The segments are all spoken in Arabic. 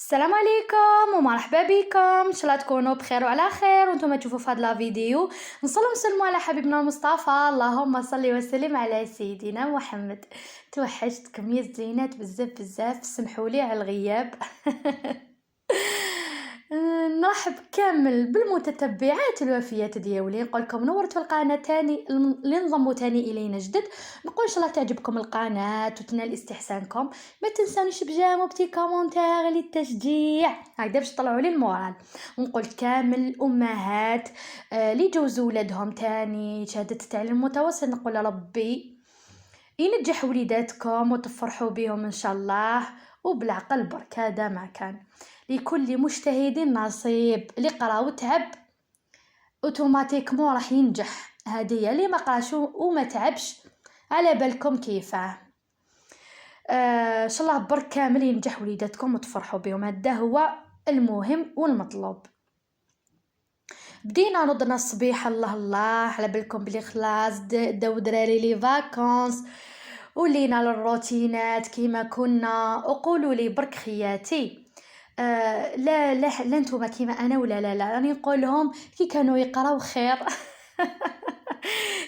السلام عليكم ومرحبا بكم، ان شاء الله تكونوا بخير وعلى خير وانتم تشوفوا في هذا لا فيديو. نصلي ونسلموا على حبيبنا المصطفى، اللهم صل وسلم على سيدنا محمد. توحشتكم يا زينات بزاف بزاف، سمحوا لي على الغياب. نرحب كامل بالمتتبعات الوفيات ديالي، نقول لكم نورتوا القناه تاني اللي انضموا تاني الينا جدد. نقول ان شاء الله تعجبكم القناه وتنال استحسانكم. ما تنسونيش بجامو بتي كومونتير للتشجيع هكذا باش تطلعوا لي المورال. ونقول كامل الامهات اللي جوزوا ولادهم تاني شهاده التعليم المتوسط، نقول ربي ينجح وليداتكم وتفرحوا بهم ان شاء الله، وبالعقل برك هذا ما كان. لكل مجتهد نصيب، اللي قرا وتعب اوتوماتيكمون راح ينجح. هذه اللي ما قراش وما تعبش على بالكم كيفاه. ان شاء الله برك كامل ينجح وليداتكم وتفرحوا بهم، هذا هو المهم والمطلوب. بدينا نوضنا الصبيح، الله الله على بالكم بلي خلاص داو دراري لي فاكونس ولينا للروتينات كيما كنا. وقولوا لي برك خياتي، لا نتوما كيما انا ولا لا راني نقول لهم كي كانوا يقراو خير.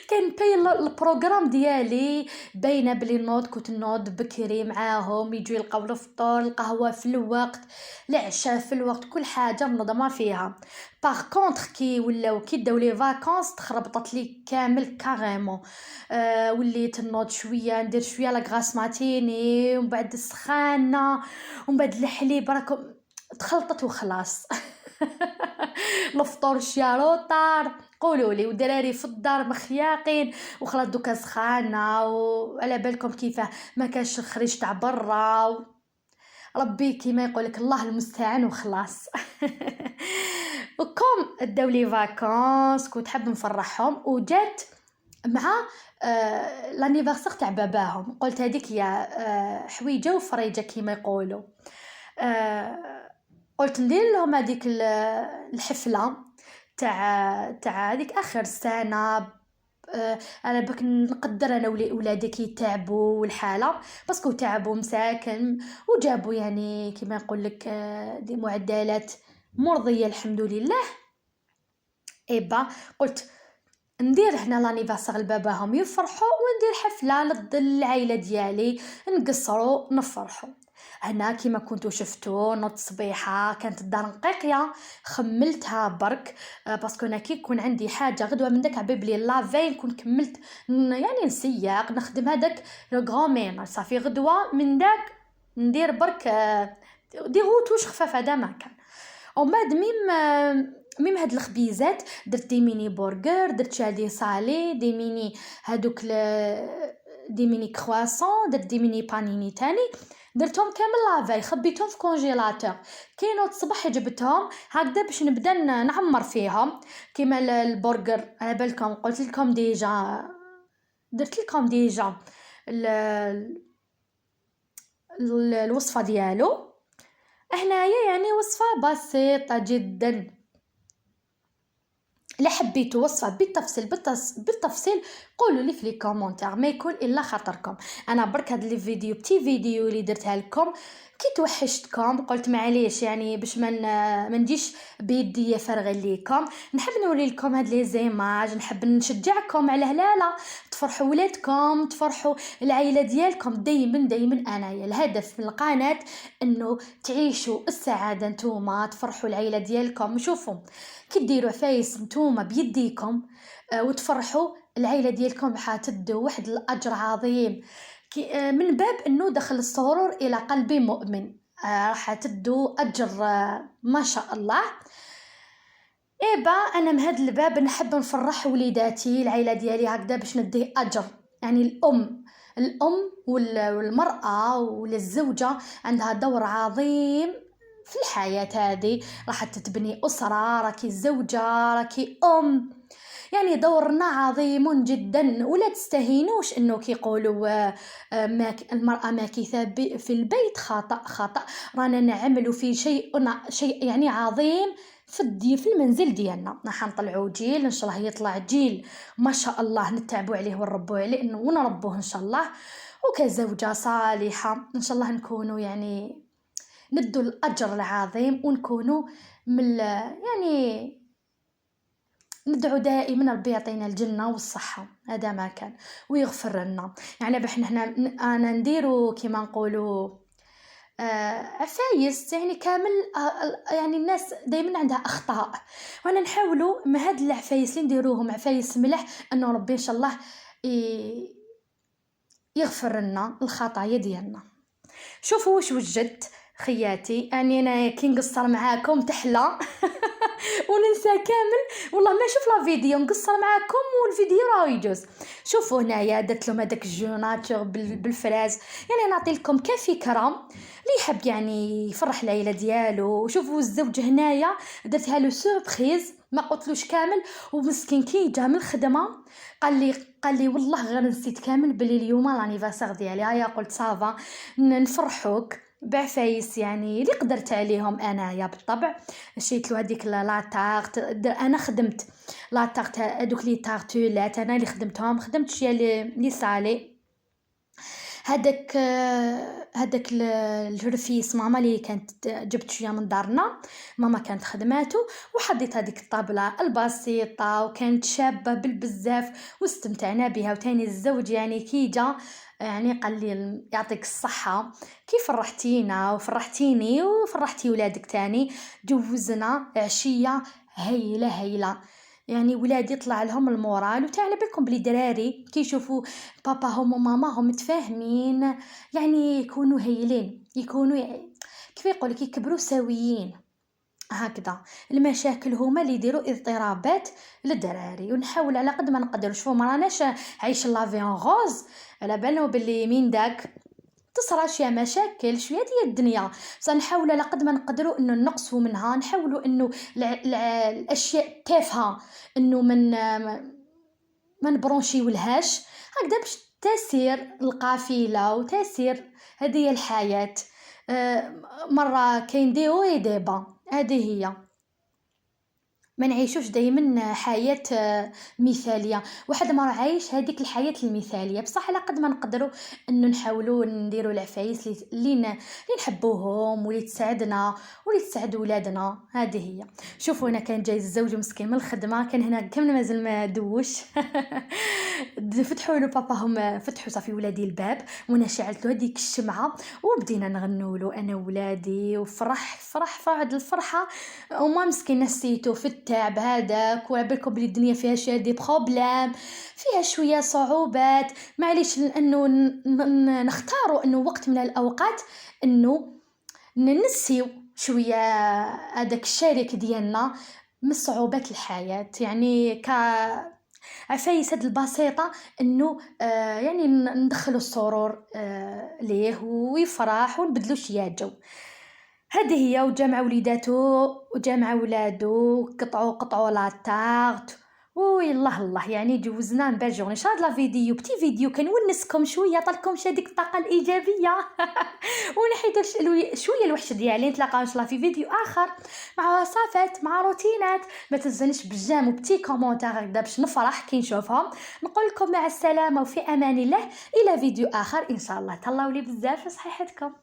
كان باين البروغرام ديالي باينه بلي نوض، كنت نوض بكري معاهم، يجوا يلقاو الفطور القهوه في الوقت، العشاء في الوقت، كل حاجه منظمه فيها. باغ كونطخ كي ولاو كي داو لي فاكونس تخربطت لي كامل كاريمون. وليت نوض شويه، ندير شويه لا غراس ماتيني ومن بعد السخانه ومن بعد الحليب راكم تخلطت وخلاص. الفطور الشياروطار قولوا لي، ودراري في الدار مخياقين وخلاص دوكا سخانه، وعلى بالكم كيفاه ما كانش الخريج تاع برا. ربي كيما يقولك الله المستعان وخلاص. وكم داو لي فاكونس كنت حاب نفرحهم، وجات مع لانيفرسير تاع باباهم، قلت هذيك يا حويجه وفريجه كيما يقولوا. قلت ندير لهم هذيك الحفله تاع هذيك اخر السنه. انا بك نقدر انا ولادي كيتعبوا والحاله باسكو تعبوا مساكن وجابوا يعني كيما نقول لك دي معدلات مرضيه الحمد لله. ايبا قلت ندير هنا لانيفرسير لباباهم يفرحوا، وندير حفله للعائله ديالي نقصروا نفرحوا. هنا كيما كنتو شفتوا نوض صبيحه كانت الدار نقيقيه، خملتها برك باسكو انا كي يكون عندي حاجه غدوه من داك عبيب لي لافي نكون كملت يعني نسيق نخدم هذاك لو غرومين صافي غدوه من داك ندير برك دي غوتوش خفاف هذا ما كان. ومن بعد ميم هاد الخبيزات درت دي ميني برجر، درت شادي صالي، دي ميني هادوك دي ميني كرواسون، درت دي ميني بانيني تاني، درتهم كامل لافاي خبيتهم في كونجيلاتور. كي نوض الصباح جبتهم هكذا باش نبدا نعمر فيهم. كيما البرجر على بالكم قلت لكم ديجا، درت لكم ديجا الوصفه ديالو. هنايا يعني وصفه بسيطه جدا، لا حبيتوا وصفه بالتفصيل قولوا لي في لي كومونتير، ما يكون الا خاطركم. انا برك هاد لي فيديو بتي فيديو اللي درتها لكم كي توحشتكم قلت معليش يعني باش ما نجيش بيدي فارغه ليكم، نحب نوري لكم هاد لي زيماج، نحب نشجعكم على هلاله تفرحوا ولادكم تفرحوا العائله ديالكم. دايما انايا الهدف من القناه انه تعيشوا السعاده نتوما، تفرحوا العائله ديالكم. شوفوا كي ديروا عفايس نتوما بيديكم وتفرحوا العائله ديالكم حتدوا واحد الاجر عظيم، من باب انه دخل السرور الى قلب مؤمن، راح تدوا اجر ما شاء الله. ايبا انا من هذا الباب نحب نفرح وليداتي العائله ديالي هكذا باش ندي اجر. يعني الام والمراه والزوجه عندها دور عظيم في الحياه هذه، راح تتبني اسره، راكي زوجه راكي يعني دورنا عظيم جدا. ولا تستهينوش انه كيقولوا المرأة ماكثة في البيت خطأ، رانا نعمل في شيء يعني عظيم في المنزل ديالنا. راح نطلعوا جيل ان شاء الله يطلع جيل ما شاء الله نتعبوا عليه ونربوا عليه ونربوه ان شاء الله، وكزوجة صالحة ان شاء الله نكونوا يعني ندو الأجر العظيم ونكونوا يعني ندعو دائما ربي يعطينا الجنة والصحة، هذا ما كان ويغفر لنا. يعني باش نحنا انا نديرو كيما نقولوا عفايس يعني كامل. يعني الناس دائما عندها اخطاء، وانا نحاولوا مع هاد العفايس اللي نديروهم عفايس ملح انه ربي ان شاء الله يغفر لنا الخطايا ديالنا. شوفوا واش وجدت خياتي، اني انا كي نقصر معاكم تحلى وننسى كامل والله ما شوف لا فيديو نقصر معاكم والفيديو راه يجوز. شوفوا هنايا درت لهم هذاك الجوناتور بالفراز، يعني نعطي لكم كفكره اللي يحب يعني يفرح العيله ديالو. شوفوا الزوج هنايا درتها له سوربريز ما قلتلوش كامل، ومسكين كي جا من الخدمه قال لي والله غير نسيت كامل بلي اليوم لانيفرسير ديالي. هيا قلت صافا نفرحوك بعفايس يعني اللي قدرت عليهم انايا. بالطبع شريت له هذيك لاطارت، انا خدمت لاطارت هذوك لي طارتولات انا اللي خدمتهم، خدمت شي لي صالي. هذاك الرفيس ماما اللي كانت جبت شويه من دارنا، ماما كانت خدماته، وحطيت هذيك الطابله البسيطه وكانت شابه بالبزاف واستمتعنا بها. وتاني الزوج يعني كي جا يعني قال لي يعطيك الصحه كيف فرحتينا وفرحتيني وفرحتي ولادك تاني. جوزنا عشيه هايله يعني ولادي طلع لهم المورال. وتعالى بالكم بلي دراري كي يشوفوا باباهم وماماهم متفاهمين يعني يكونوا هايلين، يكونوا كيف يقولك يكبروا سويين هكذا. المشاكل هما اللي يديروا اضطرابات للدراري، ونحاول على قد ما نقدر. شوفوا ما راناش عايش لافي ان غوز، على بالنا بلي من داك تصرى شي مشاكل شويه ديال الدنيا، بصح نحاول على قد ما نقدروا انه نقصوا منها، نحاولوا انه الاشياء التافهه انه ما نبرونشيولهاش هكذا باش تسير القافله وتسير هذه الحياه. مره كاين دي و دي با، هذه هي. ما نعيشوش دايما حياة مثالية. واحد ما عايش هذيك الحياة المثالية، بصح على قد ما نقدروا انه نحاولوا نديروا العفايس اللي نحبوهم واللي تساعدنا واللي تساعد ولادنا. هذه هي. شوفوا هنا كان جاي الزوج مسكين من الخدمه، كان هنا كامل مازال ما دوش فتحوا له باباهم، فتحوا صافي ولادي الباب وانا شعلت له هذيك الشمعه وبدينا نغنوا له انا ولادي، وفرح هاد الفرحه. وما مسكين نسيته في التعب هذاك، وعبالكم بلي الدنيا فيها شويه دي بروبليم، فيها شويه صعوبات، معليش انه نختاروا انه وقت من الاوقات انه ننسيو شويه هذاك الشريك ديالنا من صعوبات الحياه. يعني عفايس هاد البسيطه انه يعني ندخلوا السرور ليه ويفرح ونبدلوا شي جو. هذه هي. وجمع وليداتو وجمع ولادو قطعوا لاطارت ويلا الله يعني جوزنا نبالجون. ان شاء الله فيديو بتي فيديو كنونسكم شويه، طلكم هذيك الطاقه الايجابيه ونحيدوا شويه الوحشه ديالي. نتلاقاو ان شاء الله في فيديو اخر مع وصفات مع روتينات. ما تنسونيش بالجام وبتي كومونتير هكذا باش نفرح كي نشوفهم. نقول لكم مع السلامه وفي امان الله الى فيديو اخر ان شاء الله. تهلاو لي بزاف في صحيحتكم.